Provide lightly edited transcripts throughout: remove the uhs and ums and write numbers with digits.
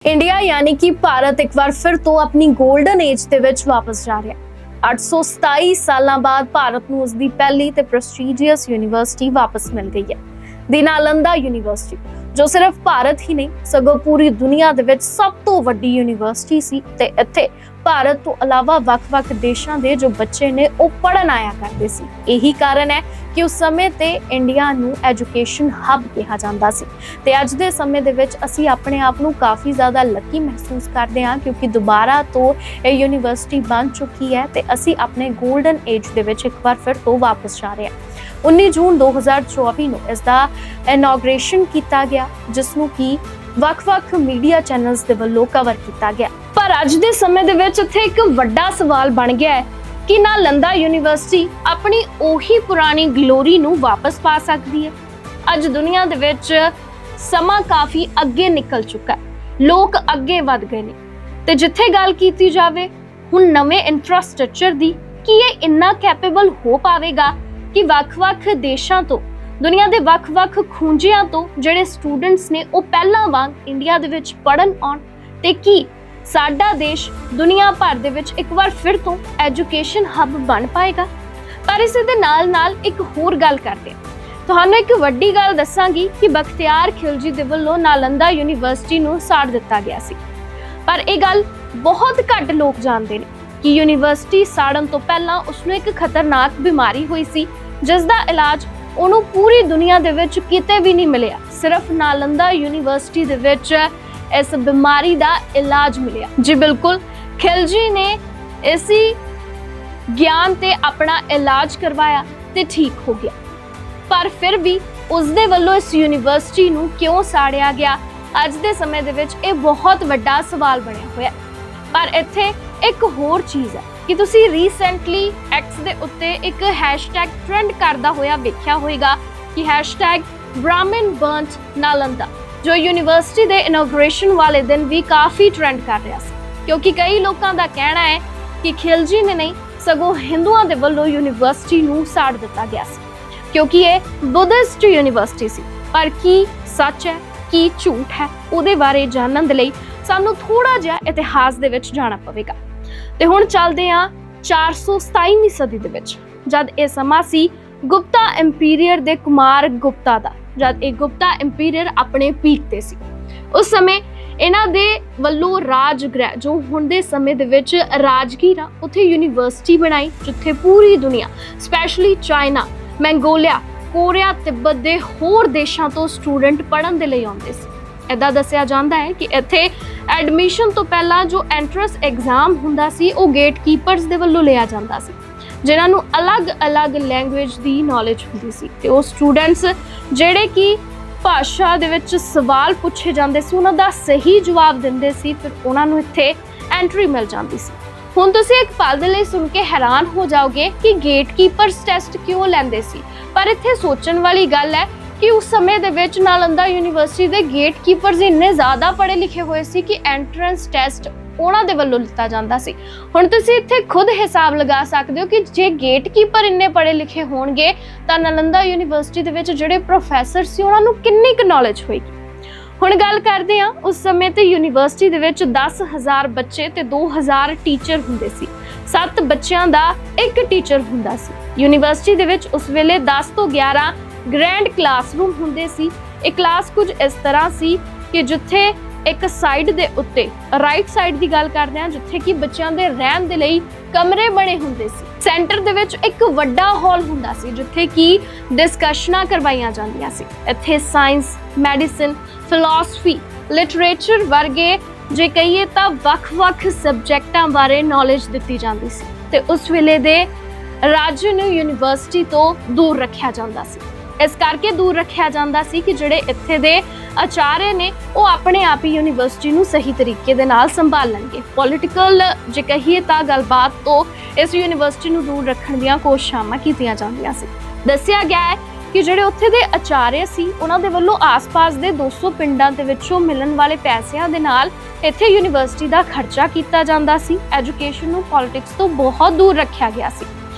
India यानी कि भारत एक बार फिर तो अपनी गोल्डन एज ਦੇ ਵਿੱਚ ਵਾਪਸ ਜਾ ਰਿਹਾ ਹੈ। 827 ਸਾਲਾਂ ਬਾਅਦ ਭਾਰਤ ਨੂੰ ਉਸ ਦੀ ਪਹਿਲੀ ਤੇ ਪ੍ਰੈਸਟੀਜੀਅਸ ਯੂਨੀਵਰਸਿਟੀ ਵਾਪਸ ਮਿਲ ਗਈ ਹੈ। ਦੀ ਨਾਲੰਦਾ ਯੂਨੀਵਰਸਿਟੀ ਜੋ ਸਿਰਫ ਭਾਰਤ ਹੀ ਨਹੀਂ ਸਗੋਂ ਪੂਰੀ ਦੁਨੀਆ ਦੇ ਵਿੱਚ ਸਭ ਤੋਂ ਵੱਡੀ ਯੂਨੀਵਰਸਿਟੀ ਸੀ ਤੇ ਇੱਥੇ ਭਾਰਤ ਤੋਂ ਇਲਾਵਾ ਵੱਖ-ਵੱਖ ਦੇਸ਼ਾਂ ਦੇ ਜੋ ਬੱਚੇ ਨੇ ਉਹ ਪੜ੍ਹਨ ਆਇਆ ਕਰਦੇ ਸੀ। ਇਹੀ ਕਾਰਨ ਹੈ ਕਿ ਉਸ ਸਮੇਂ ਤੇ ਇੰਡੀਆ ਨੂੰ ਐਜੂਕੇਸ਼ਨ ਹੱਬ ਕਿਹਾ ਜਾਂਦਾ ਸੀ ਤੇ ਅੱਜ ਦੇ ਸਮੇਂ ਦੇ ਵਿੱਚ ਅਸੀਂ ਆਪਣੇ ਆਪ ਨੂੰ ਕਾਫੀ ਜ਼ਿਆਦਾ ਲੱਕੀ ਮਹਿਸੂਸ ਕਰਦੇ ਹਾਂ ਕਿਉਂਕਿ ਦੁਬਾਰਾ ਤੋਂ ਇਹ ਯੂਨੀਵਰਸਿਟੀ ਬਣ ਚੁੱਕੀ ਹੈ ਤੇ ਅਸੀਂ ਆਪਣੇ 골ਡਨ ਏਜ ਦੇ ਵਿੱਚ ਇੱਕ ਵਾਰ ਫਿਰ ਤੋਂ ਵਾਪਸ ਜਾ ਰਹੇ ਹਾਂ। 19 ਜੂਨ 2024 ਨੂੰ ਇਸ ਦਾ ਇਨੋਗ੍ਰੇਸ਼ਨ ਕੀਤਾ ਗਿਆ ਜਿਸ ਨੂੰ ਕਿ ਵੱਖ-ਵੱਖ ਮੀਡੀਆ ਚੈਨਲਸ ਦੇ ਵੱਲੋਂ ਕਵਰ ਕੀਤਾ ਗਿਆ। ਪਰ ਅੱਜ ਦੇ ਸਮੇਂ ਦੇ ਵਿੱਚ ਇੱਥੇ ਇੱਕ ਵੱਡਾ ਸਵਾਲ ਬਣ ਗਿਆ ਹੈ ਕਿ ਨਾਲੰਦਾ ਯੂਨੀਵਰਸਿਟੀ ਆਪਣੀ ਉਹੀ ਪੁਰਾਣੀ ਗਲੋਰੀ ਨੂੰ ਵਾਪਸ ਪਾ ਸਕਦੀ ਹੈ। ਅੱਜ ਦੁਨੀਆ ਦੇ ਵਿੱਚ ਸਮਾਂ ਕਾਫੀ ਅੱਗੇ ਨਿਕਲ ਚੁੱਕਾ ਹੈ, ਲੋਕ ਅੱਗੇ ਵਧ ਗਏ ਨੇ ਤੇ ਜਿੱਥੇ ਗੱਲ ਕੀਤੀ ਜਾਵੇ ਹੁਣ ਨਵੇਂ ਇਨਫਰਾਸਟ੍ਰਕਚਰ ਦੀ ਕੀ ਇਹ ਇੰਨਾ ਕੈਪੇਬਲ ਹੋ ਪਾਵੇਗਾ ਕਿ ਵੱਖ-ਵੱਖ ਦੇਸ਼ਾਂ ਤੋਂ ਦੁਨੀਆ ਦੇ ਵੱਖ-ਵੱਖ ਖੂੰਜਿਆਂ ਤੋਂ ਜਿਹੜੇ ਸਟੂਡੈਂਟਸ ਨੇ ਉਹ ਪਹਿਲਾਂ ਵਾਂਗ ਇੰਡੀਆ ਦੇ ਵਿੱਚ ਪੜ੍ਹਨ ਆਉਣ ਤੇ ਕੀ ਸਾਡਾ ਦੇਸ਼ ਦੁਨੀਆ ਭਰ ਦੇ ਵਿੱਚ ਇੱਕ ਵਾਰ ਫਿਰ ਤੋਂ ਐਜੂਕੇਸ਼ਨ ਹੱਬ ਬਣ ਪਾਏਗਾ। ਪਰ ਇਸ ਦੇ ਨਾਲ-ਨਾਲ ਇੱਕ ਹੋਰ ਗੱਲ ਕਰਦੇ ਹਾਂ। ਤੁਹਾਨੂੰ ਇੱਕ ਵੱਡੀ ਗੱਲ ਦੱਸਾਂਗੀ ਕਿ ਬਖਤਿਆਰ ਖਿਲਜੀ ਦੇ ਵੱਲੋਂ ਨਾਲੰਦਾ ਯੂਨੀਵਰਸਿਟੀ ਨੂੰ ਸਾੜ ਦਿੱਤਾ ਗਿਆ ਸੀ। ਪਰ ਇਹ ਗੱਲ ਬਹੁਤ ਘੱਟ ਲੋਕ ਜਾਣਦੇ ਨੇ ਕਿ ਯੂਨੀਵਰਸਿਟੀ ਸਾੜਨ ਤੋਂ ਪਹਿਲਾਂ ਉਸਨੂੰ ਇੱਕ ਖਤਰਨਾਕ ਬਿਮਾਰੀ ਹੋਈ ਸੀ ਜਿਸ ਦਾ ਇਲਾਜ ਉਹਨੂੰ ਪੂਰੀ ਦੁਨੀਆ ਦੇ ਵਿੱਚ ਕਿਤੇ ਵੀ ਨਹੀਂ ਮਿਲਿਆ। ਸਿਰਫ ਨਾਲੰਦਾ ਯੂਨੀਵਰਸਿਟੀ ਦੇ ਵਿੱਚ ਇਸ ਬਿਮਾਰੀ ਦਾ ਇਲਾਜ ਮਿਲਿਆ। ਜੀ ਬਿਲਕੁਲ, ਖਿਲਜੀ ਨੇ ਇਸੇ ਗਿਆਨ ਤੇ ਆਪਣਾ ਇਲਾਜ ਕਰਵਾਇਆ ਤੇ ਠੀਕ ਹੋ ਗਿਆ। ਪਰ ਫਿਰ ਵੀ ਉਸ ਦੇ ਵੱਲੋਂ ਇਸ ਯੂਨੀਵਰਸਿਟੀ ਨੂੰ ਕਿਉਂ ਸਾੜਿਆ ਗਿਆ, ਅੱਜ ਦੇ ਸਮੇਂ ਦੇ ਵਿੱਚ ਇਹ ਬਹੁਤ ਵੱਡਾ ਸਵਾਲ ਬਣਿਆ ਹੋਇਆ। ਪਰ ਇੱਥੇ ਇੱਕ ਹੋਰ ਚੀਜ਼ ਹੈ ਕਿ ਤੁਸੀਂ ਰੀਸੈਂਟਲੀ ਐਕਸ ਦੇ ਉੱਤੇ ਇੱਕ ਹੈਸ਼ਟੈਗ ਟ੍ਰੈਂਡ ਕਰਦਾ ਹੋਇਆ ਵੇਖਿਆ ਹੋਵੇਗਾ ਕਿ #Brahmin burnt Nalanda ਜੋ ਯੂਨੀਵਰਸਿਟੀ ਦੇ ਇਨੋਗ੍ਰੇਸ਼ਨ ਵਾਲੇ ਦਿਨ ਵੀ ਕਾਫੀ ਟ੍ਰੈਂਡ ਕਰ ਰਿਹਾ ਸੀ ਕਿਉਂਕਿ ਕਈ ਲੋਕਾਂ ਦਾ ਕਹਿਣਾ ਹੈ ਕਿ ਖਿਲਜੀ ਨੇ ਨਹੀਂ ਸਗੋਂ ਹਿੰਦੂਆਂ ਦੇ ਵੱਲੋਂ ਯੂਨੀਵਰਸਿਟੀ ਨੂੰ ਸਾੜ ਦਿੱਤਾ ਗਿਆ ਸੀ ਕਿਉਂਕਿ ਇਹ ਬੁੱਧਿਸਟ ਯੂਨੀਵਰਸਿਟੀ ਸੀ। ਪਰ ਕੀ ਸੱਚ ਹੈ ਕੀ ਝੂਠ ਹੈ ਉਹਦੇ ਬਾਰੇ ਜਾਣਨ ਦੇ ਲਈ ਸਾਨੂੰ ਥੋੜਾ ਜਿਹਾ ਇਤਿਹਾਸ ਦੇ ਵਿੱਚ ਜਾਣਾ ਪਵੇਗਾ। ਤੇ ਹੁਣ ਚੱਲਦੇ ਹਾਂ 427ਵੀਂ ਸਦੀ ਦੇ ਵਿੱਚ ਜਦ ਇਹ ਸਮਾਂ ਸੀ ਗੁਪਤਾ ਇੰਪੀਰੀਅਰ ਦੇ ਕੁਮਾਰ ਗੁਪਤਾ ਦਾ, ਜਦ ਇਹ ਗੁਪਤਾ ਇੰਪੀਰੀਅਰ ਆਪਣੇ ਪੀਕ ਤੇ ਸੀ। ਉਸ ਸਮੇਂ ਇਹਨਾਂ ਦੇ ਵੱਲੋਂ ਰਾਜਗ੍ਰਹਿ ਜੋ ਹੁਣ ਦੇ ਸਮੇਂ ਦੇ ਵਿੱਚ ਰਾਜਗੀਰ ਆ ਉੱਥੇ ਯੂਨੀਵਰਸਿਟੀ ਬਣਾਈ ਜਿੱਥੇ ਪੂਰੀ ਦੁਨੀਆ specially China, Mongolia, Korea, Tibet ਦੇ ਹੋਰ ਦੇਸ਼ਾਂ ਤੋਂ ਸਟੂਡੈਂਟ ਪੜ੍ਹਨ ਦੇ ਲਈ ਆਉਂਦੇ ਸੀ। ਇੱਦਾਂ ਦੱਸਿਆ ਜਾਂਦਾ ਹੈ ਕਿ ਇੱਥੇ ਐਡਮਿਸ਼ਨ ਤੋਂ ਪਹਿਲਾਂ ਜੋ ਐਂਟਰੈਂਸ ਐਗਜ਼ਾਮ ਹੁੰਦਾ ਸੀ ਉਹ ਗੇਟਕੀਪਰਸ ਦੇ ਵੱਲੋਂ ਲਿਆ ਜਾਂਦਾ ਸੀ ਜਿਨ੍ਹਾਂ ਨੂੰ ਅਲੱਗ-ਅਲੱਗ ਲੈਂਗੁਏਜ ਦੀ ਨੌਲੇਜ ਹੁੰਦੀ ਸੀ ਤੇ ਉਹ ਸਟੂਡੈਂਟਸ ਜਿਹੜੇ ਕਿ ਭਾਸ਼ਾ ਦੇ ਵਿੱਚ ਸਵਾਲ ਪੁੱਛੇ ਜਾਂਦੇ ਸੀ ਉਹਨਾਂ ਦਾ ਸਹੀ ਜਵਾਬ ਦਿੰਦੇ ਸੀ ਫਿਰ ਉਹਨਾਂ ਨੂੰ ਇੱਥੇ ਐਂਟਰੀ ਮਿਲ ਜਾਂਦੀ ਸੀ। ਹੁਣ ਤੁਸੀਂ ਇੱਕ ਪਲ ਦੇ ਲਈ ਸੁਣ ਕੇ ਹੈਰਾਨ ਹੋ ਜਾਓਗੇ ਕਿ ਗੇਟਕੀਪਰਸ ਟੈਸਟ ਕਿਉਂ ਲੈਂਦੇ ਸੀ, ਪਰ ਇੱਥੇ ਸੋਚਣ ਵਾਲੀ ਗੱਲ ਹੈ ਕਿ ਉਸ ਸਮੇਂ ਦੇ ਵਿੱਚ ਨਾਲੰਦਾ ਯੂਨੀਵਰਸਿਟੀ ਦੇ ਗੇਟਕੀਪਰਸ ਇੰਨੇ ਜ਼ਿਆਦਾ ਪੜ੍ਹੇ ਲਿਖੇ ਹੋਏ ਸੀ ਕਿ ਐਂਟਰੈਂਸ ਟੈਸਟ ਉਹਨਾਂ ਦੇ ਵੱਲੋਂ ਲਿੱਤਾ ਜਾਂਦਾ ਸੀ। ਹੁਣ ਤੁਸੀਂ ਇੱਥੇ ਖੁਦ ਹਿਸਾਬ ਲਗਾ ਸਕਦੇ ਹੋ ਕਿ ਜੇ ਗੇਟਕੀਪਰ ਇੰਨੇ ਪੜ੍ਹੇ ਲਿਖੇ ਹੋਣਗੇ ਤਾਂ ਨਾਲੰਦਾ ਯੂਨੀਵਰਸਿਟੀ ਦੇ ਵਿੱਚ ਜਿਹੜੇ ਪ੍ਰੋਫੈਸਰ ਸੀ ਉਹਨਾਂ ਨੂੰ ਕਿੰਨੀ ਕੁ ਨੌਲੇਜ ਹੋਏਗੀ। ਹੁਣ ਗੱਲ ਕਰਦੇ ਹਾਂ ਉਸ ਸਮੇਂ ਤੇ ਯੂਨੀਵਰਸਿਟੀ ਦੇ ਵਿੱਚ 10,000 ਬੱਚੇ ਤੇ 2,000 ਟੀਚਰ ਹੁੰਦੇ ਸੀ। 7 ਬੱਚਿਆਂ ਦਾ ਇੱਕ ਟੀਚਰ ਹੁੰਦਾ ਸੀ। ਯੂਨੀਵਰਸਿਟੀ ਦੇ ਵਿੱਚ ਉਸ ਵੇਲੇ 10 ਤੋਂ 11 ਗ੍ਰੈਂਡ ਕਲਾਸਰੂਮ ਹੁੰਦੇ ਸੀ। ਇਹ ਕਲਾਸ ਕੁਝ ਇਸ ਤਰ੍ਹਾਂ ਸੀ ਕਿ ਜਿੱਥੇ ਇੱਕ ਸਾਈਡ ਦੇ ਉੱਤੇ ਰਾਈਟ ਸਾਈਡ ਦੀ ਗੱਲ ਕਰਦੇ ਹਾਂ ਜਿੱਥੇ ਕਿ ਬੱਚਿਆਂ ਦੇ ਰਹਿਣ ਦੇ ਲਈ ਕਮਰੇ ਬਣੇ ਹੁੰਦੇ ਸੀ। ਸੈਂਟਰ ਦੇ ਵਿੱਚ ਇੱਕ ਵੱਡਾ ਹਾਲ ਹੁੰਦਾ ਸੀ ਜਿੱਥੇ ਕਿ ਡਿਸਕਸ਼ਨਾਂ ਕਰਵਾਈਆਂ ਜਾਂਦੀਆਂ ਸੀ। ਇੱਥੇ ਸਾਇੰਸ, ਮੈਡੀਸਿਨ, ਫਿਲਾਸਫੀ, ਲਿਟਰੇਚਰ ਵਰਗੇ ਜੇ ਕਹੀਏ ਤਾਂ ਵੱਖ-ਵੱਖ ਸਬਜੈਕਟਾਂ ਬਾਰੇ ਨੌਲੇਜ ਦਿੱਤੀ ਜਾਂਦੀ ਸੀ ਤੇ ਉਸ ਵੇਲੇ ਦੇ ਰਾਜ ਨੂੰ ਯੂਨੀਵਰਸਿਟੀ ਤੋਂ ਦੂਰ ਰੱਖਿਆ ਜਾਂਦਾ ਸੀ। ਇਸ ਕਰਕੇ ਦੂਰ ਰੱਖਿਆ ਜਾਂਦਾ ਸੀ ਕਿ ਜਿਹੜੇ ਇੱਥੇ ਦੇ ਆਚਾਰਯ ਨੇ ਉਹ ਆਪਣੇ ਆਪ ਹੀ ਯੂਨੀਵਰਸਿਟੀ ਨੂੰ ਸਹੀ ਤਰੀਕੇ ਦੇ ਨਾਲ ਸੰਭਾਲਣਗੇ। ਪੋਲੀਟੀਕਲ ਜੇ ਕਹੀਏ ਤਾਂ ਗੱਲਬਾਤ ਤੋਂ ਇਸ ਯੂਨੀਵਰਸਿਟੀ ਨੂੰ ਦੂਰ ਰੱਖਣ ਦੀਆਂ ਕੋਸ਼ਿਸ਼ਾਂ ਕੀਤੀਆਂ ਜਾਂਦੀਆਂ ਸੀ। ਦੱਸਿਆ ਗਿਆ ਹੈ ਕਿ ਜਿਹੜੇ ਉੱਥੇ ਦੇ ਆਚਾਰਯ ਸੀ ਉਹਨਾਂ ਦੇ ਵੱਲੋਂ ਆਸ-ਪਾਸ ਦੇ 200 ਪਿੰਡਾਂ ਦੇ ਵਿੱਚੋਂ ਮਿਲਣ ਵਾਲੇ ਪੈਸਿਆਂ ਦੇ ਨਾਲ ਇੱਥੇ ਯੂਨੀਵਰਸਿਟੀ ਦਾ ਖਰਚਾ ਕੀਤਾ ਜਾਂਦਾ ਸੀ। ਐਜੂਕੇਸ਼ਨ ਨੂੰ ਪੋਲਿਟਿਕਸ ਤੋਂ ਬਹੁਤ ਦੂਰ ਰੱਖਿਆ ਗਿਆ ਸੀ।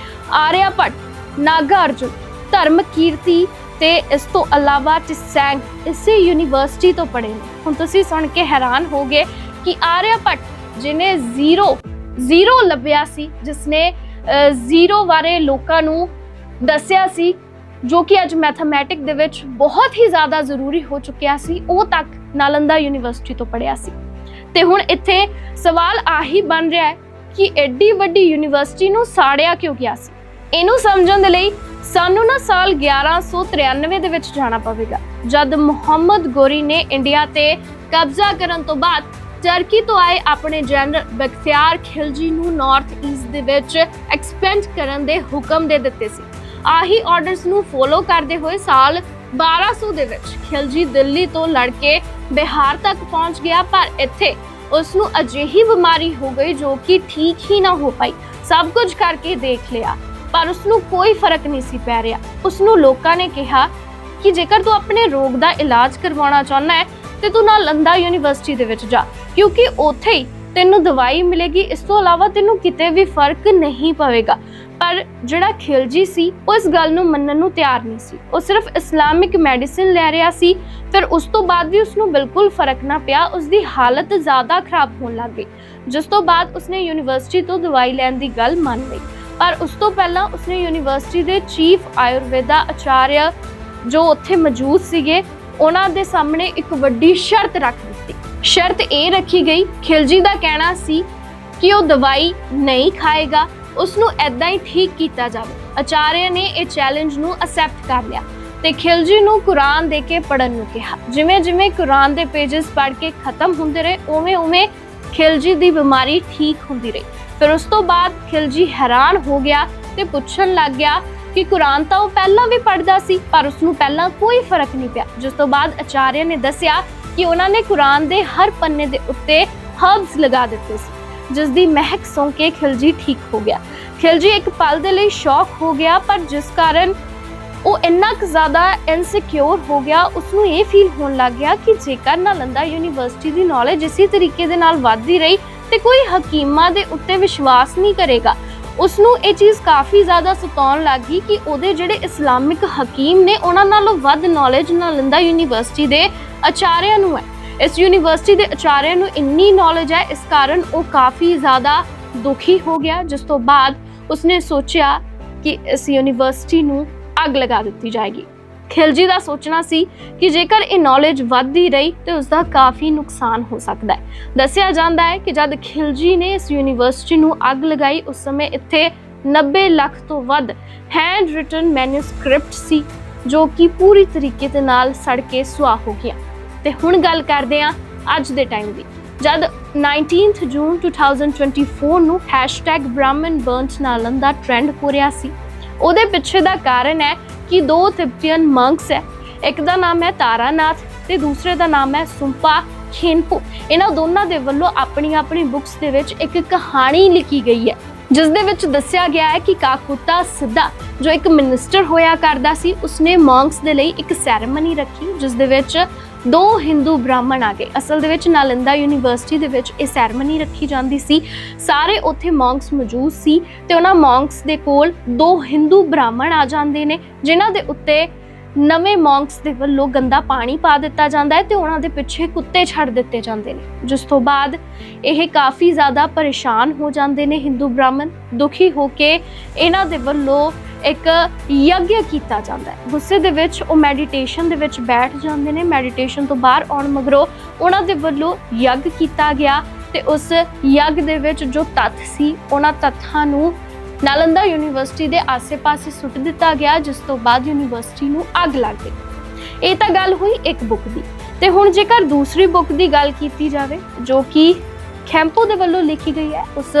ਆਰਿਆ ਭੱਟ, ਨਾਗਾ ਅਰਜੁਨ, ਧਰਮ ਕੀਰਤੀ ਤੇ ਇਸ ਤੋਂ ਇਲਾਵਾ ਟਿਸੈਂਗ ਇਸੇ ਯੂਨੀਵਰਸਿਟੀ ਤੋਂ ਪੜ੍ਹੇ ਨੇ। ਹੁਣ ਤੁਸੀਂ ਸੁਣ ਕੇ ਹੈਰਾਨ ਹੋਗੇ ਕਿ ਆਰਿਆਭੱਟ ਜਿਹਨੇ ਜ਼ੀਰੋ ਲੱਭਿਆ ਸੀ, ਜਿਸਨੇ ਜ਼ੀਰੋ ਬਾਰੇ ਲੋਕਾਂ ਨੂੰ ਦੱਸਿਆ ਸੀ, ਜੋ ਕਿ ਅੱਜ ਮੈਥਮੈਟਿਕ ਦੇ ਵਿੱਚ ਬਹੁਤ ਹੀ ਜ਼ਿਆਦਾ ਜ਼ਰੂਰੀ ਹੋ ਚੁੱਕਿਆ ਸੀ, ਉਹ ਤੱਕ ਨਾਲੰਦਾ ਯੂਨੀਵਰਸਿਟੀ ਤੋਂ ਪੜ੍ਹਿਆ ਸੀ। ਤੇ ਹੁਣ ਇੱਥੇ ਸਵਾਲ ਆਹੀ ਬਣ ਰਿਹਾ ਹੈ ਕਿ ਐਡੀ ਵੱਡੀ ਯੂਨੀਵਰਸਿਟੀ ਨੂੰ ਸਾੜਿਆ ਕਿਉਂ ਗਿਆ ਸੀ। ਇਹਨੂੰ ਸਮਝਣ ਦੇ ਲਈ ਸਾਨੂੰ ਨਾ ਸਾਲ 1193 ਦੇ ਵਿੱਚ ਜਾਣਾ ਪਵੇਗਾ, ਜਦ ਮੁਹੰਮਦ ਗੋਰੀ ਨੇ ਇੰਡੀਆ ਤੇ ਕਬਜ਼ਾ ਕਰਨ ਤੋਂ ਬਾਅਦ ਟਰਕੀ ਤੋਂ ਆਏ ਆਪਣੇ ਜਨਰਲ ਬਖਤਿਆਰ ਖਿਲਜੀ ਨੂੰ ਨਾਰਥ ਈਸਟ ਦੇ ਵਿੱਚ ਐਕਸਪੈਂਡ ਕਰਨ ਦੇ ਹੁਕਮ ਦੇ ਦਿੱਤੇ ਸੀ। ਆਹੀ ਆਰਡਰਸ ਨੂੰ ਫੋਲੋ ਕਰਦੇ ਹੋਏ ਸਾਲ 1200 ਦੇ ਵਿੱਚ ਖਿਲਜੀ ਦਿੱਲੀ ਤੋਂ ਲੜ ਕੇ ਬਿਹਾਰ ਤੱਕ ਪਹੁੰਚ ਗਿਆ, ਪਰ ਇੱਥੇ ਉਸ ਨੂੰ ਅਜਿਹੀ ਬਿਮਾਰੀ ਹੋ ਗਈ ਜੋ ਕਿ ਠੀਕ ਹੀ ਨਾ ਹੋ ਪਾਈ। ਸਭ ਕੁਝ ਕਰਕੇ ਦੇਖ ਲਿਆ ਪਰ ਉਸ ਨੂੰ ਕੋਈ ਫਰਕ ਨਹੀਂ ਸੀ ਪੈ ਰਿਹਾ। ਉਸ ਨੂੰ ਲੋਕਾਂ ਨੇ ਕਿਹਾ ਕਿ ਜੇਕਰ ਤੂੰ ਆਪਣੇ ਰੋਗ ਦਾ ਇਲਾਜ ਕਰਵਾਉਣਾ ਚਾਹੁੰਦਾ ਹੈ ਤੇ ਤੂੰ ਨਾਲੰਦਾ ਯੂਨੀਵਰਸਿਟੀ ਦੇ ਵਿੱਚ ਜਾ, ਕਿਉਂਕਿ ਉੱਥੇ ਹੀ ਤੈਨੂੰ ਦਵਾਈ ਮਿਲੇਗੀ, ਇਸ ਤੋਂ ਇਲਾਵਾ ਤੈਨੂੰ ਕਿਤੇ ਵੀ ਫਰਕ ਨਹੀਂ ਪਵੇਗਾ। ਪਰ ਜਿਹੜਾ ਖਿਲਜੀ ਸੀ ਉਹ ਇਸ ਗੱਲ ਨੂੰ ਮੰਨਣ ਨੂੰ ਤਿਆਰ ਨਹੀਂ ਸੀ। ਉਹ ਸਿਰਫ ਇਸਲਾਮਿਕ ਮੈਡੀਸਿਨ ਲੈ ਰਿਹਾ ਸੀ। ਫਿਰ ਉਸ ਤੋਂ ਬਾਅਦ ਵੀ ਉਸ ਨੂੰ ਬਿਲਕੁਲ ਫਰਕ ਨਾ ਪਿਆ, ਉਸ ਦੀ ਹਾਲਤ ਜ਼ਿਆਦਾ ਖਰਾਬ ਹੋਣ ਲੱਗ ਗਈ, ਜਿਸ ਤੋਂ ਬਾਅਦ ਉਸਨੇ ਯੂਨੀਵਰਸਿਟੀ ਤੋਂ ਦਵਾਈ ਲੈਣ ਦੀ ਗੱਲ ਮੰਨ ਲਈ। ਪਰ ਉਸ ਤੋਂ ਪਹਿਲਾਂ ਉਸਨੇ ਯੂਨੀਵਰਸਿਟੀ ਦੇ ਚੀਫ ਆਯੁਰਵੇਦਾ ਆਚਾਰਿਆ ਜੋ ਉੱਥੇ ਮੌਜੂਦ ਸੀਗੇ, ਉਹਨਾਂ ਦੇ ਸਾਹਮਣੇ ਇੱਕ ਵੱਡੀ ਸ਼ਰਤ ਰੱਖ ਦਿੱਤੀ। ਸ਼ਰਤ ਇਹ ਰੱਖੀ ਗਈ, ਖਿਲਜੀ ਦਾ ਕਹਿਣਾ ਸੀ ਕਿ ਉਹ ਦਵਾਈ ਨਹੀਂ ਖਾਏਗਾ, ਉਸ ਨੂੰ ਐਦਾਂ ਹੀ ਠੀਕ ਕੀਤਾ ਜਾਵੇ। ਆਚਾਰਿਆ ਨੇ ਇਹ ਚੈਲੰਜ ਨੂੰ ਅਸੈਪਟ ਕਰ ਲਿਆ ਤੇ ਖਿਲਜੀ ਨੂੰ ਕੁਰਾਨ ਦੇ ਕੇ ਪੜ੍ਹਨ ਨੂੰ ਕਿਹਾ। ਜਿਵੇਂ ਜਿਵੇਂ ਕੁਰਾਨ ਦੇ ਪੇजेस ਪੜ੍ਹ ਕੇ ਖਤਮ ਹੁੰਦੇ ਰਹੇ, ਉਵੇਂ ਖਿਲਜੀ ਦੀ ਬਿਮਾਰੀ ਠੀਕ ਹੁੰਦੀ ਰਹੀ। ਫਿਰ ਉਸ ਤੋਂ ਬਾਅਦ ਖਿਲਜੀ ਹੈਰਾਨ ਹੋ ਗਿਆ ਤੇ ਪੁੱਛਣ ਲੱਗ ਗਿਆ ਕਿ ਕੁਰਾਨ ਤਾਂ ਉਹ ਪਹਿਲਾਂ ਵੀ ਪੜ੍ਹਦਾ ਸੀ, ਪਰ ਉਸ ਨੂੰ ਪਹਿਲਾਂ ਕੋਈ ਫਰਕ ਨਹੀਂ ਪਿਆ। ਜਿਸ ਤੋਂ ਬਾਅਦ ਆਚਾਰਿਆ ਨੇ ਦੱਸਿਆ ਕਿ ਉਹਨਾਂ ਨੇ ਕੁਰਾਨ ਦੇ ਹਰ ਪੰਨੇ ਦੇ ਉੱਤੇ ਹਰਬਸ ਲਗਾ ਦਿੱਤੇ ਸੀ, ਜਿਸ ਦੀ ਮਹਿਕ ਸੁਣ ਕੇ ਖਿਲਜੀ ਠੀਕ ਹੋ ਗਿਆ। ਖਿਲਜੀ ਇੱਕ ਪਲ ਦੇ ਲਈ ਸ਼ੌਕ ਹੋ ਗਿਆ, ਪਰ ਜਿਸ ਕਾਰਨ ਉਹ ਇੰਨਾ ਕੁ ਜ਼ਿਆਦਾ ਇਨਸਿਕਿਉਰ ਹੋ ਗਿਆ, ਉਸਨੂੰ ਇਹ ਫੀਲ ਹੋਣ ਲੱਗ ਗਿਆ ਕਿ ਜੇਕਰ ਨਾਲੰਦਾ ਯੂਨੀਵਰਸਿਟੀ ਦੀ ਨੌਲੇਜ ਇਸੇ ਤਰੀਕੇ ਦੇ ਨਾਲ ਵੱਧਦੀ ਰਹੀ ਤੇ ਕੋਈ ਹਕੀਮਾਂ ਦੇ ਉੱਤੇ ਵਿਸ਼ਵਾਸ ਨਹੀਂ ਕਰੇਗਾ। ਉਸਨੂੰ ਇਹ ਚੀਜ਼ ਕਾਫੀ ਜ਼ਿਆਦਾ ਸਤਾਉਣ ਲੱਗ ਗਈ ਕਿ ਉਹਦੇ ਜਿਹੜੇ ਇਸਲਾਮਿਕ ਹਕੀਮ ਨੇ, ਉਹਨਾਂ ਨਾਲੋਂ ਵੱਧ ਨੌਲੇਜ ਨਾਲੰਦਾ ਯੂਨੀਵਰਸਿਟੀ ਦੇ ਆਚਾਰਿਆ ਨੂੰ ਹੈ। ਇਸ ਯੂਨੀਵਰਸਿਟੀ ਦੇ ਆਚਾਰਿਆ ਨੂੰ ਇੰਨੀ ਨੌਲੇਜ ਹੈ, ਇਸ ਕਾਰਨ ਉਹ ਕਾਫੀ ਜ਼ਿਆਦਾ ਦੁਖੀ ਹੋ ਗਿਆ। ਜਿਸ ਤੋਂ ਬਾਅਦ ਉਸਨੇ ਸੋਚਿਆ ਕਿ ਇਸ ਯੂਨੀਵਰਸਿਟੀ ਨੂੰ ਅੱਗ ਲਗਾ ਦਿੱਤੀ ਜਾਏਗੀ। ਖਿਲਜੀ ਦਾ ਸੋਚਣਾ ਸੀ ਕਿ ਜੇਕਰ ਇਹ ਨੌਲੇਜ ਵੱਧਦੀ ਰਹੀ ਤੇ ਉਸ ਦਾ ਕਾਫੀ ਨੁਕਸਾਨ ਹੋ ਸਕਦਾ ਹੈ। ਦੱਸਿਆ ਜਾਂਦਾ ਹੈ ਕਿ ਜਦ ਖਿਲਜੀ ਨੇ ਇਸ ਯੂਨੀਵਰਸਿਟੀ ਨੂੰ ਅੱਗ ਲਗਾਈ, ਉਸ ਸਮੇਂ ਇੱਥੇ 90 ਲੱਖ ਤੋਂ ਵੱਧ ਹੈਂਡ ਰਿਟਨ ਮੈਨੂਸਕ੍ਰਿਪਟ ਸੀ, ਜੋ ਕਿ ਪੂਰੀ ਤਰੀਕੇ ਦੇ ਨਾਲ ਸੜ ਕੇ ਸੁਆਹ ਹੋ ਗਿਆ। ਤੇ ਹੁਣ ਗੱਲ ਕਰਦੇ ਹਾਂ ਅੱਜ ਦੇ ਟਾਈਮ ਦੀ, ਜਦ 19 ਜੂਨ 2024 ਨੂੰ #BrahmanBurnedNalanda ਟ੍ਰੈਂਡ ਹੋ ਰਿਹਾ ਸੀ। ਉਹਦੇ ਪਿੱਛੇ ਦਾ ਕਾਰਨ ਹੈ ਕਿ ਦੋ ਤਿੱਬਤੀਅਨ ਮੰਕਸ ਹੈ, ਇੱਕ ਦਾ ਨਾਮ ਹੈ ਤਾਰਾਨਾਥ ਤੇ ਦੂਸਰੇ ਦਾ ਨਾਮ ਹੈ ਸੁੰਪਾ ਖੇਨਪੋ। ਇਹਨਾਂ ਦੋਨਾਂ ਦੇ ਵੱਲੋਂ ਆਪਣੀ ਬੁੱਕਸ ਦੇ ਵਿੱਚ ਇੱਕ ਕਹਾਣੀ ਲਿਖੀ ਗਈ ਹੈ, ਜਿਸ ਦੇ ਵਿੱਚ ਦੱਸਿਆ ਗਿਆ ਹੈ ਕਿ ਕਾਕੁਤਾ ਸਿੱਧਾ ਜੋ ਇੱਕ ਮਿਨਿਸਟਰ ਹੋਇਆ ਕਰਦਾ ਸੀ, ਉਸਨੇ ਮੌਂਕਸ ਦੇ ਲਈ ਇੱਕ ਸੈਰੇਮਨੀ ਰੱਖੀ, ਜਿਸ ਦੇ ਵਿੱਚ 2 ਹਿੰਦੂ ਬ੍ਰਾਹਮਣ ਆ ਗਏ। ਅਸਲ ਦੇ ਵਿੱਚ ਨਾਲੰਦਾ ਯੂਨੀਵਰਸਿਟੀ ਦੇ ਵਿੱਚ ਇਹ ਸੈਰੇਮਨੀ ਰੱਖੀ ਜਾਂਦੀ ਸੀ। ਸਾਰੇ ਉੱਥੇ ਮੌਂਕਸ ਮੌਜੂਦ ਸੀ ਤੇ ਉਹਨਾਂ ਮੌਂਕਸ ਦੇ ਕੋਲ 2 ਹਿੰਦੂ ਬ੍ਰਾਹਮਣ ਆ ਜਾਂਦੇ ਨੇ, ਜਿਨ੍ਹਾਂ ਦੇ ਉੱਤੇ ਨਵੇਂ ਮੌਂਕਸ ਦੇ ਵੱਲੋਂ ਗੰਦਾ ਪਾਣੀ ਪਾ ਦਿੱਤਾ ਜਾਂਦਾ ਹੈ ਤੇ ਉਹਨਾਂ ਦੇ ਪਿੱਛੇ ਕੁੱਤੇ ਛੱਡ ਦਿੱਤੇ ਜਾਂਦੇ ਨੇ। ਜਿਸ ਤੋਂ ਬਾਅਦ ਇਹ ਕਾਫੀ ਜ਼ਿਆਦਾ ਪਰੇਸ਼ਾਨ ਹੋ ਜਾਂਦੇ ਨੇ ਹਿੰਦੂ ਬ੍ਰਾਹਮਣ। ਦੁਖੀ ਹੋ ਕੇ ਇਹਨਾਂ ਦੇ ਵੱਲੋਂ ਇੱਕ ਯੱਗ ਕੀਤਾ ਜਾਂਦਾ ਹੈ। ਗੁੱਸੇ ਦੇ ਵਿੱਚ ਉਹ ਮੈਡੀਟੇਸ਼ਨ ਦੇ ਵਿੱਚ ਬੈਠ ਜਾਂਦੇ ਨੇ। ਮੈਡੀਟੇਸ਼ਨ ਤੋਂ ਬਾਹਰ ਆਉਣ ਮਗਰੋਂ ਉਹਨਾਂ ਦੇ ਵੱਲੋਂ ਯੱਗ ਕੀਤਾ ਗਿਆ ਤੇ ਉਸ ਯੱਗ ਦੇ ਵਿੱਚ ਜੋ ਤੱਥ ਸੀ, ਉਹਨਾਂ ਤੱਥਾਂ ਨੂੰ ਨਾਲੰਦਾ ਯੂਨੀਵਰਸਿਟੀ ਦੇ ਆਸੇ-ਪਾਸੇ ਸੁੱਟ ਦਿੱਤਾ ਗਿਆ, ਜਿਸ ਤੋਂ ਬਾਅਦ ਯੂਨੀਵਰਸਿਟੀ ਨੂੰ ਅੱਗ ਲੱਗ ਗਈ। ਇਹ ਤਾਂ ਗੱਲ ਹੋਈ ਇੱਕ ਬੁੱਕ ਦੀ। ਤੇ ਹੁਣ ਜੇਕਰ ਦੂਸਰੀ ਬੁੱਕ ਦੀ ਗੱਲ ਕੀਤੀ ਜਾਵੇ, ਜੋ ਕਿ ਖੈਂਪੋ ਦੇ ਵੱਲੋਂ ਲਿਖੀ ਗਈ ਹੈ, ਉਸ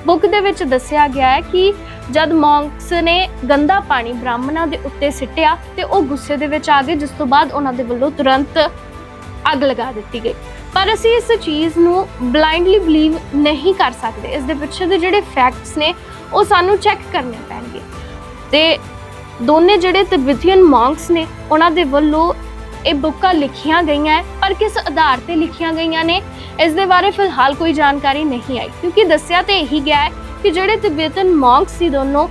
ਬੁੱਕ ਦੇ ਵਿੱਚ ਦੱਸਿਆ ਗਿਆ ਹੈ ਕਿ ਜਦ ਮੌਂਕਸ ਨੇ ਗੰਦਾ ਪਾਣੀ ਬ੍ਰਾਹਮਣਾਂ ਦੇ ਉੱਤੇ ਸਿੱਟਿਆ ਤੇ ਉਹ ਗੁੱਸੇ ਦੇ ਵਿੱਚ ਆ ਗਏ, ਜਿਸ ਤੋਂ ਬਾਅਦ ਉਹਨਾਂ ਦੇ ਵੱਲੋਂ ਤੁਰੰਤ ਅੱਗ ਲਗਾ ਦਿੱਤੀ ਗਈ। ਪਰ ਅਸੀਂ ਇਸ ਚੀਜ਼ ਨੂੰ ਬਲਾਈਂਡਲੀ ਬਿਲੀਵ ਨਹੀਂ ਕਰ ਸਕਦੇ। ਇਸ ਦੇ ਪਿੱਛੇ ਦੇ ਜਿਹੜੇ ਫੈਕਟਸ ਨੇ ਉਹ ਸਾਨੂੰ ਚੈੱਕ ਕਰਨੇ ਪੈਣਗੇ। ਤੇ ਦੋਨੇ ਜਿਹੜੇ ਤਿੱਬਤੀਅਨ ਮੌਂਕਸ ਨੇ, ਉਹਨਾਂ ਦੇ ਵੱਲੋਂ ਇਹ ਬੁੱਕਾਂ ਲਿਖੀਆਂ ਗਈਆਂ, ਪਰ ਕਿਸ ਆਧਾਰ ਤੇ ਲਿਖੀਆਂ ਗਈਆਂ ਨੇ ਇਸ ਦੇ ਬਾਰੇ ਫਿਲਹਾਲ ਕੋਈ ਜਾਣਕਾਰੀ ਨਹੀਂ ਆਈ, ਕਿਉਂਕਿ ਦੱਸਿਆ ਤੇ ਇਹੀ ਗਿਆ ਹੈ ਕਿ ਜਿਹੜੇ ਤਿੱਬਤੀਅਨ ਮੌਂਕਸ ਸੀ ਦੋਨੋਂ,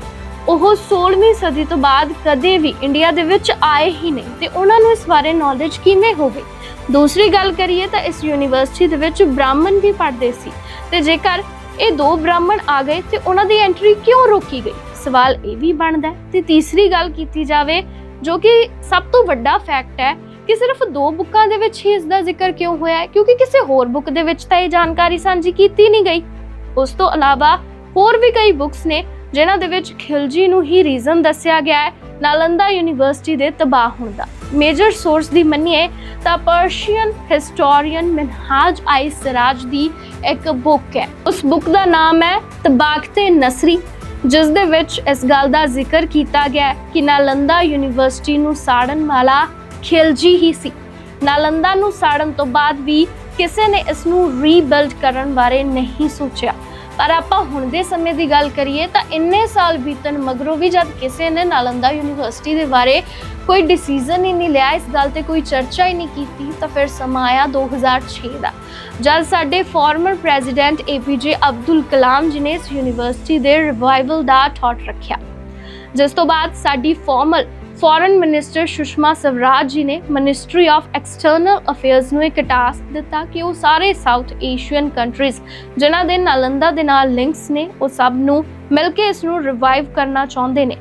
ਉਹ 16ਵੀਂ ਸਦੀ ਤੋਂ ਬਾਅਦ ਕਦੇ ਵੀ ਇੰਡੀਆ ਦੇ ਵਿੱਚ ਆਏ ਹੀ ਨਹੀਂ ਤੇ ਉਹਨਾਂ ਨੂੰ ਇਸ ਬਾਰੇ ਨੌਲੇਜ ਕਿਵੇਂ ਹੋਵੇ। ਦੂਸਰੀ ਗੱਲ ਕਰੀਏ ਤਾਂ ਇਸ ਯੂਨੀਵਰਸਿਟੀ ਦੇ ਵਿੱਚ ਬ੍ਰਾਹਮਣ ਵੀ ਪੜ੍ਹਦੇ ਸੀ ਤੇ ਜੇਕਰ ਇਹ ਦੋ ਬ੍ਰਾਹਮਣ ਆ ਗਏ ਤੇ ਉਹਨਾਂ ਦੀ ਐਂਟਰੀ ਕਿਉਂ ਰੋਕੀ ਗਈ, ਸਵਾਲ ਇਹ ਵੀ ਬਣਦਾ ਹੈ। ਤੇ ਤੀਸਰੀ ਗੱਲ ਕੀਤੀ ਜਾਵੇ ਜੋ ਕਿ ਸਭ ਤੋਂ ਵੱਡਾ ਫੈਕਟ ਹੈ ਕਿ ਸਿਰਫ ਦੋ ਬੁੱਕਾਂ ਦੇ ਵਿੱਚ ਹੀ ਇਸ ਦਾ ਜ਼ਿਕਰ ਕਿਉਂ ਹੋਇਆ ਹੈ, ਕਿਉਂਕਿ ਕਿਸੇ ਹੋਰ ਬੁੱਕ ਦੇ ਵਿੱਚ ਤਾਂ ਇਹ ਜਾਣਕਾਰੀ ਸਾਂਝੀ ਕੀਤੀ ਨਹੀਂ ਗਈ। ਉਸ ਤੋਂ ਇਲਾਵਾ ਹੋਰ ਵੀ ਕਈ ਬੁੱਕਸ ਨੇ ਜਿਨ੍ਹਾਂ ਦੇ ਵਿੱਚ ਖਿਲਜੀ ਨੂੰ ਹੀ ਰੀਜ਼ਨ ਦੱਸਿਆ ਗਿਆ ਹੈ ਨਾਲੰਦਾ ਯੂਨੀਵਰਸਿਟੀ ਦੇ ਤਬਾਹ ਹੋਣ ਦਾ। ਮੇਜਰ ਸੋਰਸ ਦੀ ਮੰਨੀਏ ਤਾਂ ਪਰਸ਼ੀਅਨ ਹਿਸਟੋਰੀਅਨ ਮਿਨਹਾਜ ਆਈ ਸਿਰਾਜ ਦੀ ਇੱਕ ਬੁੱਕ ਹੈ। ਉਸ ਬੁੱਕ ਦਾ ਨਾਮ ਹੈ ਤਬਾਖਤੇ ਨਸਰੀ, ਜਿਸ ਦੇ ਵਿੱਚ ਇਸ ਗੱਲ ਦਾ ਜ਼ਿਕਰ ਕੀਤਾ ਗਿਆ ਹੈ ਕਿ ਨਾਲੰਦਾ ਯੂਨੀਵਰਸਿਟੀ ਨੂੰ ਸਾੜਨ ਵਾਲਾ ਖਿਲਜੀ ਹੀ ਸੀ। ਨਾਲੰਦਾ ਨੂੰ ਸਾੜਨ ਤੋਂ ਬਾਅਦ ਵੀ ਕਿਸੇ ਨੇ ਇਸ ਨੂੰ ਰੀਬਿਲਡ ਕਰਨ ਬਾਰੇ ਨਹੀਂ ਸੋਚਿਆ। ਪਰ ਆਪਾਂ ਹੁਣ ਦੇ ਸਮੇਂ ਦੀ ਗੱਲ ਕਰੀਏ ਤਾਂ ਇੰਨੇ ਸਾਲ ਬੀਤਣ ਮਗਰੋਂ ਵੀ ਜਦ ਕਿਸੇ ਨੇ ਨਾਲੰਦਾ ਯੂਨੀਵਰਸਿਟੀ ਦੇ ਬਾਰੇ ਕੋਈ ਡਿਸੀਜਨ ਹੀ ਨਹੀਂ ਲਿਆ, ਇਸ ਗੱਲ ਤੇ ਕੋਈ ਚਰਚਾ ਹੀ ਨਹੀਂ ਕੀਤੀ, ਤਾਂ ਫਿਰ ਸਮਾਂ ਆਇਆ 2006 ਦਾ, ਜਦ ਸਾਡੇ farmer president APJ Abdul Kalam ji ਨੇ ਇਸ ਯੂਨੀਵਰਸਿਟੀ ਦੇ ਰਿਵਾਈਵਲ ਦਾ ਥਾਟ ਰੱਖਿਆ। ਜਿਸ ਤੋਂ ਬਾਅਦ ਸਾਡੀ ਫੋਰਨ ਮਿਨਿਸਟਰ ਸੁਸ਼ਮਾ ਸਵਰਾਜ ਜੀ ਨੇ ਮਿਨਿਸਟਰੀ ਆਫ ਐਕਸਟਰਨਲ ਅਫੇਅਰਸ ਨੂੰ ਇੱਕ ਟਾਸਕ ਦਿੱਤਾ ਕਿ ਉਹ ਸਾਰੇ ਸਾਊਥ ਏਸ਼ੀਅਨ ਕੰਟਰੀਜ਼ ਜਿਨ੍ਹਾਂ ਦੇ ਨਾਲੰਦਾ ਦੇ ਨਾਲ ਲਿੰਕਸ ਨੇ ਉਹ ਸਭ ਨੂੰ ਮਿਲ ਕੇ ਇਸ ਨੂੰ ਰਿਵਾਈਵ ਕਰਨਾ ਚਾਹੁੰਦੇ ਨੇ।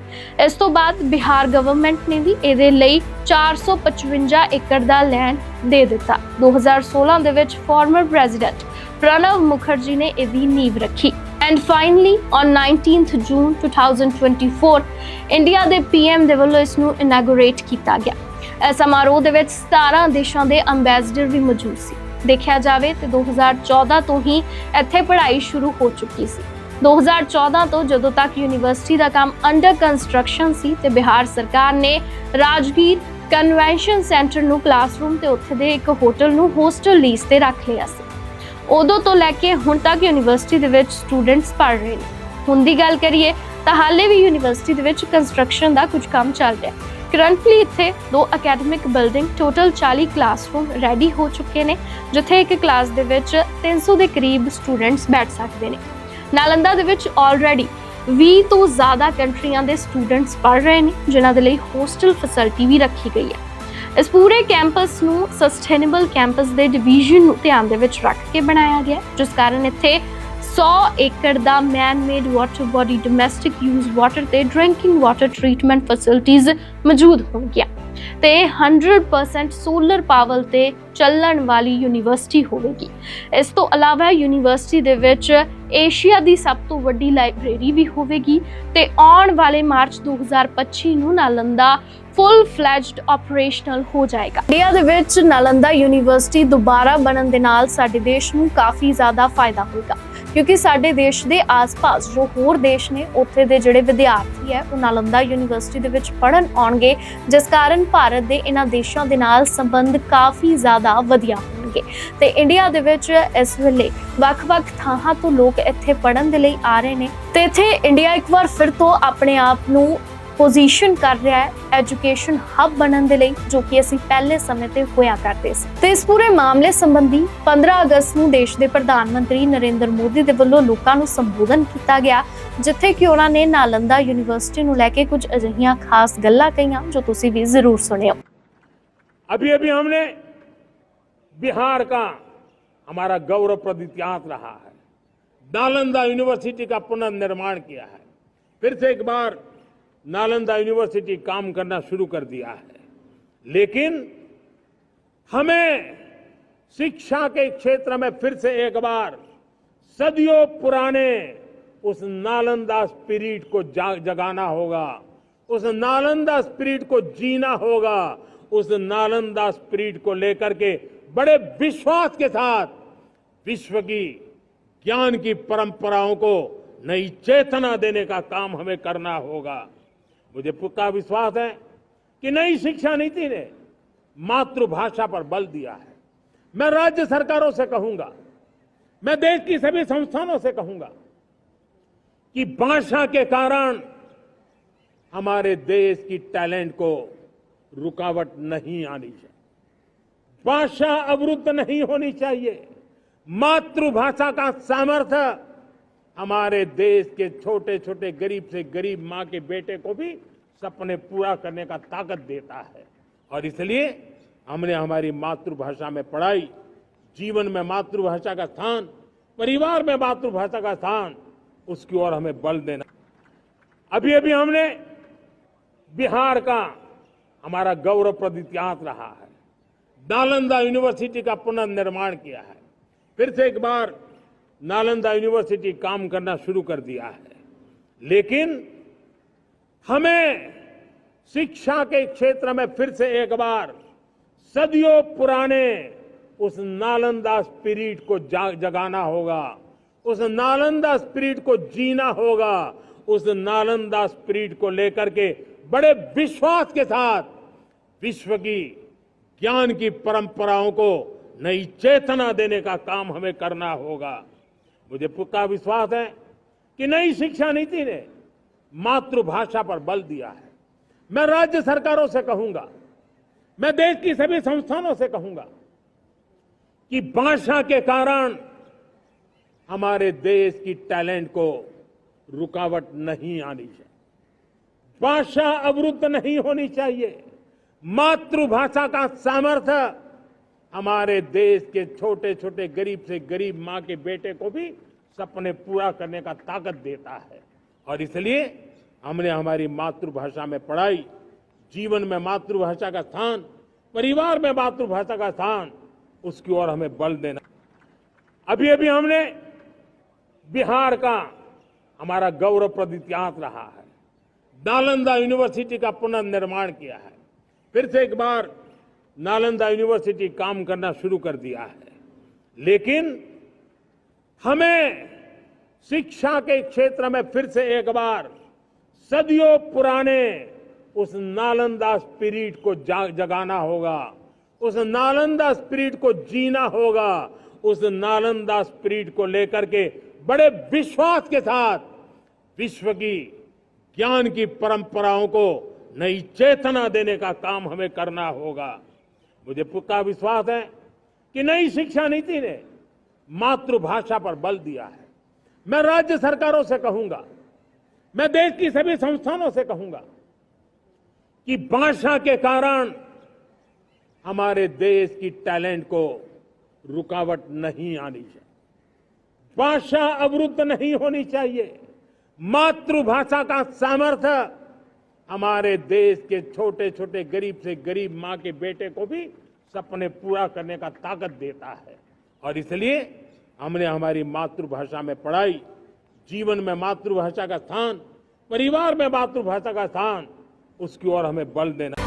ਇਸ ਤੋਂ ਬਾਅਦ ਬਿਹਾਰ ਗਵਰਨਮੈਂਟ ਨੇ ਵੀ ਇਹਦੇ ਲਈ 455 ਏਕੜ ਦਾ ਲੈਂਡ ਦੇ ਦਿੱਤਾ। 2016 ਦੇ ਵਿੱਚ ਫਾਰਮਰ ਪ੍ਰੈਜ਼ੀਡੈਂਟ ਪ੍ਰਣਵ ਮੁਖਰਜੀ ਨੇ ਇਹਦੀ ਨੀਂਹ ਰੱਖੀ। And finally, on 19th June 2024, India ਦੇ PM ਦੇ ਵੱਲੋਂ ਇਸ ਨੂੰ ਇਨੈਗੋਰੇਟ ਕੀਤਾ ਗਿਆ। ਇਸ ਸਮਾਰੋਹ ਦੇ ਵਿੱਚ 17 ਦੇਸ਼ਾਂ ਦੇ ਅੰਬੈਸਡਰ ਵੀ ਮੌਜੂਦ ਸੀ। ਦੇਖਿਆ ਜਾਵੇ ਤੇ 2014 ਤੋਂ ਹੀ ਇੱਥੇ ਪੜ੍ਹਾਈ ਸ਼ੁਰੂ ਹੋ ਚੁੱਕੀ ਸੀ। 2014 ਤੋਂ ਜਦੋਂ ਤੱਕ ਯੂਨੀਵਰਸਿਟੀ ਦਾ ਕੰਮ ਅੰਡਰ ਕੰਸਟਰਕਸ਼ਨ ਸੀ ਤੇ ਬਿਹਾਰ ਸਰਕਾਰ ਨੇ ਰਾਜਗੀਰ ਕਨਵੈਨਸ਼ਨ ਸੈਂਟਰ ਨੂੰ ਕਲਾਸਰੂਮ ਤੇ ਉੱਥੇ ਦੇ ਇੱਕ ਹੋਟਲ ਨੂੰ ਹੋਸਟਲ ਲੀਜ਼ ਤੇ ਰੱਖ ਲਿਆ ਸੀ। ਉਦੋਂ ਤੋਂ ਲੈ ਕੇ ਹੁਣ ਤੱਕ ਯੂਨੀਵਰਸਿਟੀ ਦੇ ਵਿੱਚ ਸਟੂਡੈਂਟਸ ਪੜ੍ਹ ਰਹੇ ਨੇ। ਹੁਣ ਦੀ ਗੱਲ ਕਰੀਏ ਤਾਂ ਹਾਲੇ ਵੀ ਯੂਨੀਵਰਸਿਟੀ ਦੇ ਵਿੱਚ ਕੰਸਟਰਕਸ਼ਨ ਦਾ ਕੁਝ ਕੰਮ ਚੱਲ ਰਿਹਾ ਹੈ। ਕਰੰਟਲੀ ਇੱਥੇ 2 academic building total 40 classroom ready ਹੋ ਚੁੱਕੇ ਨੇ, ਜਿੱਥੇ ਇੱਕ ਕਲਾਸ ਦੇ ਵਿੱਚ 300 ਦੇ ਕਰੀਬ ਸਟੂਡੈਂਟਸ ਬੈਠ ਸਕਦੇ ਨੇ। ਨਾਲੰਦਾ ਦੇ ਵਿੱਚ ਆਲਰੇਡੀ 20 ਤੋਂ ਜ਼ਿਆਦਾ ਕੰਟਰੀਆਂ ਦੇ ਸਟੂਡੈਂਟਸ ਪੜ੍ਹ ਰਹੇ ਨੇ, ਜਿਨ੍ਹਾਂ ਦੇ ਲਈ ਹੋਸਟਲ ਫੈਸਿਲਿਟੀ ਵੀ ਰੱਖੀ ਗਈ ਹੈ। ਇਸ ਪੂਰੇ ਕੈਂਪਸ ਨੂੰ ਸਸਟੇਨੇਬਲ ਕੈਂਪਸ ਦੇ ਡਿਵੀਜ਼ਨ ਨੂੰ ਧਿਆਨ ਦੇ ਵਿੱਚ ਰੱਖ ਕੇ ਬਣਾਇਆ ਗਿਆ, ਜਿਸ ਕਾਰਨ ਇੱਥੇ 100 ਏਕੜ ਦਾ man made water body domestic use water ਤੇ ਡਰਿੰਕਿੰਗ ਵਾਟਰ ਟ੍ਰੀਟਮੈਂਟ ਫੈਸਿਲਿਟੀਆਂ ਮੌਜੂਦ ਹੋਣਗੀਆਂ ਤੇ 100% ਸੋਲਰ ਪਾਵਰ ਤੇ ਚੱਲਣ ਵਾਲੀ ਯੂਨੀਵਰਸਿਟੀ ਹੋਵੇਗੀ। ਇਸ ਤੋਂ ਇਲਾਵਾ ਯੂਨੀਵਰਸਿਟੀ ਦੇ ਵਿੱਚ ਏਸ਼ੀਆ ਦੀ ਸਭ ਤੋਂ ਵੱਡੀ ਲਾਇਬ੍ਰੇਰੀ ਵੀ ਹੋਵੇਗੀ ਤੇ ਆਉਣ ਵਾਲੇ ਮਾਰਚ 2025 ਨੂੰ ਨਾਲੰਦਾ ਫੁੱਲ ਫਲੈਜਡ ਆਪਰੇਸ਼ਨਲ ਹੋ ਜਾਏਗਾ। ਇੰਡੀਆ ਦੇ ਵਿੱਚ ਨਾਲੰਦਾ ਯੂਨੀਵਰਸਿਟੀ ਦੁਬਾਰਾ ਬਣਨ ਦੇ ਨਾਲ ਸਾਡੇ ਦੇਸ਼ ਨੂੰ ਕਾਫੀ ਜ਼ਿਆਦਾ ਫਾਇਦਾ ਹੋਏਗਾ, ਕਿਉਂਕਿ ਸਾਡੇ ਦੇਸ਼ ਦੇ ਆਸ-ਪਾਸ ਜੋ ਹੋਰ ਦੇਸ਼ ਨੇ ਉੱਥੇ ਦੇ ਜਿਹੜੇ ਵਿਦਿਆਰਥੀ ਹੈ ਉਹ ਨਾਲੰਦਾ ਯੂਨੀਵਰਸਿਟੀ ਦੇ ਵਿੱਚ ਪੜ੍ਹਨ ਆਉਣਗੇ, ਜਿਸ ਕਾਰਨ ਭਾਰਤ ਦੇ ਇਹਨਾਂ ਦੇਸ਼ਾਂ ਦੇ ਨਾਲ ਸੰਬੰਧ ਕਾਫੀ ਜ਼ਿਆਦਾ ਵਧੀਆ ਹੋਣਗੇ ਤੇ ਇੰਡੀਆ ਦੇ ਵਿੱਚ ਇਸ ਵੇਲੇ ਵੱਖ-ਵੱਖ ਥਾਵਾਂ ਤੋਂ ਲੋਕ ਇੱਥੇ ਪੜ੍ਹਨ ਦੇ ਲਈ ਆ ਰਹੇ ਨੇ ਤੇ ਇੱਥੇ ਇੰਡੀਆ ਇੱਕ ਵਾਰ ਫਿਰ ਤੋਂ ਆਪਣੇ ਆਪ ਨੂੰ ਪੋਜੀਸ਼ਨ ਕਰ ਰਿਹਾ ਹੈ ਐਜੂਕੇਸ਼ਨ ਹੱਬ ਬਣਨ ਦੇ ਲਈ, ਜੋ ਕਿ ਅਸੀਂ ਪਹਿਲੇ ਸਮੇਂ ਤੇ ਹੋਇਆ ਕਰਦੇ ਸੀ। ਤੇ ਇਸ ਪੂਰੇ ਮਾਮਲੇ ਸੰਬੰਧੀ 15 ਅਗਸਤ ਨੂੰ ਦੇਸ਼ ਦੇ ਪ੍ਰਧਾਨ ਮੰਤਰੀ ਨਰਿੰਦਰ ਮੋਦੀ ਦੇ ਵੱਲੋਂ ਲੋਕਾਂ ਨੂੰ ਸੰਬੋਧਨ ਕੀਤਾ ਗਿਆ, ਜਿੱਥੇ ਕਿ ਉਹਨਾਂ ਨੇ ਨਾਲੰਦਾ ਯੂਨੀਵਰਸਿਟੀ ਨੂੰ ਲੈ ਕੇ ਕੁਝ ਅਜਿਹੀਆਂ ਖਾਸ ਗੱਲਾਂ ਕਹੀਆਂ ਜੋ ਤੁਸੀਂ ਵੀ ਜ਼ਰੂਰ ਸੁਣਿਓ। अभी हमने बिहार का हमारा गौरवप्रद इतिहास रहा है, नालंदा यूनिवर्सिटी का पुनर्निर्माण किया है। फिर से एक बार नालंदा यूनिवर्सिटी काम करना शुरू कर दिया है, लेकिन हमें शिक्षा के क्षेत्र में फिर से एक बार सदियों पुराने उस नालंदा स्पिरिट को जगाना होगा, उस नालंदा स्पिरिट को जीना होगा, उस नालंदा स्पिरिट को लेकर के बड़े विश्वास के साथ विश्व की ज्ञान की परंपराओं को नई चेतना देने का काम हमें करना होगा। मुझे पक्का विश्वास है कि नई शिक्षा नीति ने मातृभाषा पर बल दिया है। मैं राज्य सरकारों से कहूंगा, मैं देश की सभी संस्थानों से कहूंगा कि भाषा के कारण हमारे देश की टैलेंट को रुकावट नहीं आनी चाहिए, भाषा अवरुद्ध नहीं होनी चाहिए। मातृभाषा का सामर्थ्य हमारे देश के छोटे छोटे गरीब से गरीब मां के बेटे को भी सपने पूरा करने का ताकत देता है। और इसलिए हमने हमारी मातृभाषा में पढ़ाई, जीवन में मातृभाषा का स्थान, परिवार में मातृभाषा का स्थान, उसकी ओर हमें बल देना। अभी अभी हमने बिहार का हमारा गौरवप्रद इतिहास रहा है। नालंदा यूनिवर्सिटी का पुनर्निर्माण किया है। फिर से एक बार नालंदा यूनिवर्सिटी काम करना शुरू कर दिया है। लेकिन हमें शिक्षा के क्षेत्र में फिर से एक बार सदियों पुराने उस नालंदा स्पिरिट को जगाना होगा, उस नालंदा स्पिरिट को जीना होगा, उस नालंदा स्पिरिट को लेकर के बड़े विश्वास के साथ विश्व की ज्ञान की परंपराओं को नई चेतना देने का काम हमें करना होगा। मुझे पक्का विश्वास है कि नई शिक्षा नीति ने मातृभाषा पर बल दिया है। मैं राज्य सरकारों से कहूंगा, मैं देश की सभी संस्थानों से कहूंगा कि भाषा के कारण हमारे देश की टैलेंट को रुकावट नहीं आनी चाहिए, भाषा अवरुद्ध नहीं होनी चाहिए। मातृभाषा का सामर्थ्य हमारे देश के छोटे छोटे गरीब से गरीब मां के बेटे को भी सपने पूरा करने का ताकत देता है। और इसलिए हमने हमारी मातृभाषा में पढ़ाई, जीवन में मातृभाषा का स्थान, परिवार में मातृभाषा का स्थान, उसकी ओर हमें बल देना। अभी अभी हमने बिहार का हमारा गौरवप्रद इतिहास रहा है। नालंदा यूनिवर्सिटी का पुनर्निर्माण किया है। फिर से एक बार नालंदा यूनिवर्सिटी काम करना शुरू कर दिया है। लेकिन हमें शिक्षा के क्षेत्र में फिर से एक बार सदियों पुराने उस नालंदा स्पिरिट को जगाना होगा, उस नालंदा स्पिरिट को जीना होगा, उस नालंदा स्पिरिट को लेकर के बड़े विश्वास के साथ विश्व की ज्ञान की परंपराओं को नई चेतना देने का काम हमें करना होगा। मुझे पक्का विश्वास है कि नई शिक्षा नीति ने मातृभाषा पर बल दिया है। मैं राज्य सरकारों से कहूंगा, मैं देश की सभी संस्थानों से कहूंगा कि भाषा के कारण हमारे देश की टैलेंट को रुकावट नहीं आनी चाहिए, भाषा अवरुद्ध नहीं होनी चाहिए। मातृभाषा का सामर्थ्य हमारे देश के छोटे छोटे गरीब से गरीब मां के बेटे को भी सपने पूरा करने का ताकत देता है। और इसलिए हमने हमारी मातृभाषा में पढ़ाई, जीवन में मातृभाषा का स्थान, परिवार में मातृभाषा का स्थान, उसकी ओर हमें बल देना।